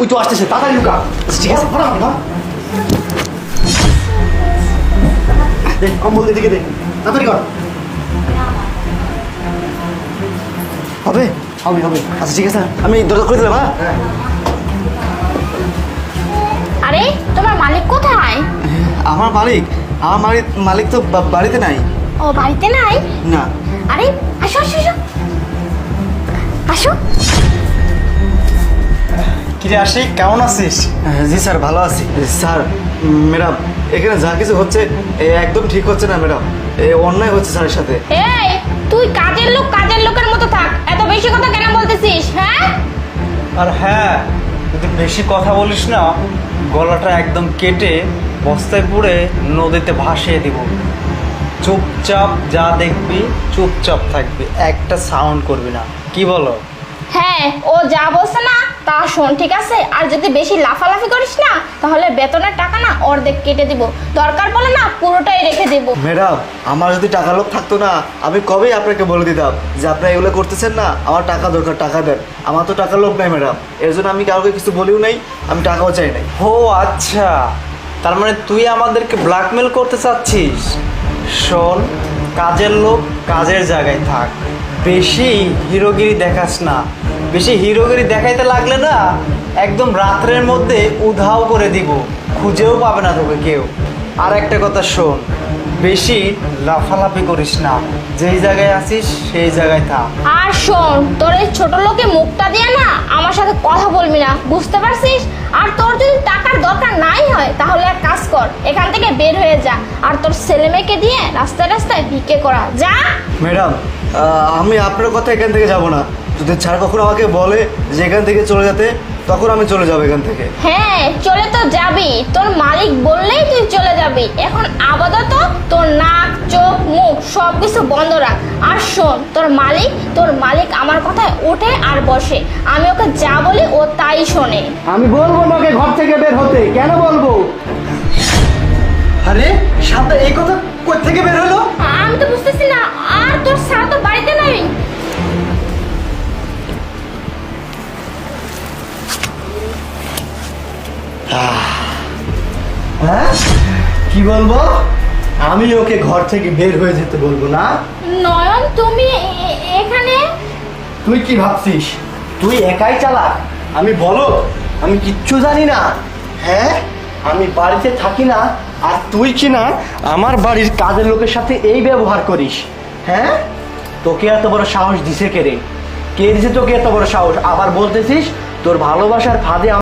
ওই তো আসতেছে, তাড়াতাড়ি লুকা। ঠিক আছে, ফটাফট না। দেখ কম্বল দিকে দে, তাড়াতাড়ি কর। হবে হবে হবে। আচ্ছা ঠিক আছে, আমি দরজা খুলে দিলাম। হ্যাঁ। আরে তোমার মালিক কোথায়? আমার মালিক তো বাড়িতে নাই। ও বাড়িতে নাই? না। আরে আসো আসো আসো আসো। কিরে আশিক, কেমন আছিস? জি স্যার, ভালো আছি। স্যার ম্যাডাম, এখানে যা কিছু হচ্ছে একদম ঠিক হচ্ছে না ম্যাডাম, অন্যায় হচ্ছে স্যারের সাথে। এই তুই কাজের লোকের মতো থাক, এত বেশি কথা কেন বলতেছিস? হ্যাঁ আর হ্যাঁ, যদি বেশি কথা বলিস না, গলাটা একদম কেটে বস্তায় পুড়ে নদীতে ভাসিয়ে দিব। চুপচাপ যা দেখবি চুপচাপ থাকবি, একটা সাউন্ড করবি না। কি বলো? হ্যাঁ, ও যা বলছে না তা শোন, ঠিক আছে? আর যদি বেশি লাফালাফি করিস না, তাহলে বেতনের টাকা না অর্ধেক কেটে দিব, দরকার পড়লে না পুরোটাই রেখে দেব। ম্যাডাম, আমার যদি টাকার লোভ থাকতো না, আমি কবেই আপনাকে বলে দিতাম যে আপনি এগুলো করতেছেন না, আমার টাকা দরকার, টাকা দেন। আমার তো টাকার লোভ নাই ম্যাডাম, এর জন্য আমি কাউকে কিছু বলিও নাই, আমি টাকাও চাই নাই। ও আচ্ছা, তার মানে তুই আমাদেরকে ব্ল্যাকমেল করতে চাচ্ছিস? শোন, কাজের লোক কাজের জায়গায় থাক, বেশি হিরোগিরি দেখাস না। বেশি হিরোগিরি দেখাইতে লাগলে না একদম রাত্রের মধ্যে উধাও করে দিব, খুঁজেও পাবে না তোকে কেউ। আর একটা কথা শোন, বেশি লাফালাফি করিস না, যেই জায়গায় আছিস সেই জায়গায় থাক। আর শোন, তোর এই ছোট লোকে মুখটা দিয়ে না আমার সাথে কথা বলবি না, বুঝতে পারছিস? আর তোর যদি টাকার দরকার নাই হয়, তাহলে এক কাজ কর, এখান থেকে বের হয়ে যা, আর তোর ছেলে মেয়েকে দিয়ে রাস্তায় রাস্তায় ভিক্ষে করা যা। ম্যাডাম, আমি আপনার কথা এখান থেকে যাব না। যদি স্যার কখনো আমাকে বলে যে এখান থেকে চলে যেতে, তখন আমি চলে যাবো এখান থেকে। হ্যাঁ, চলে তো যাবি, তোর মালিক বললেই তুই চলে যাবি। এখন আপাতত তোর নাক চোখ মুখ সব কিছু বন্ধ রাখ। আর শোন, তোর মালিক আমার কথায় ওঠে আর বসে, আমি ওকে যা বলি ও তাই শোনে। আমি বলবো না ওকে ঘর থেকে বের হতে, কেন বলবো? আরে সামনে এই কথা কোথা থেকে বের হলো? আমি তো বুঝতেছি না, আর তোর স্যার তো বাড়িতে নাই। হ্যাঁ, কি বলবো? আমি ওকে ঘর থেকে বের হয়ে যেতে বলবো না? নয়ন, তুমি এখানে? তুই কি ভাবছিস তুই একাই চালা? আমি বলো, আমি কিচ্ছু জানি না। হ্যাঁ, আমি বাড়িতে থাকি না, আর তুই কি না আমার বাড়ির কাজের লোকের সাথে এই ব্যবহার করিস? হ্যাঁ, তোকে এত বড় সাহস দিছে কে রে? কে দিছে তোকে এত বড় সাহস? আবার বলতেছিস তোর ভালোবাসার ফাঁদে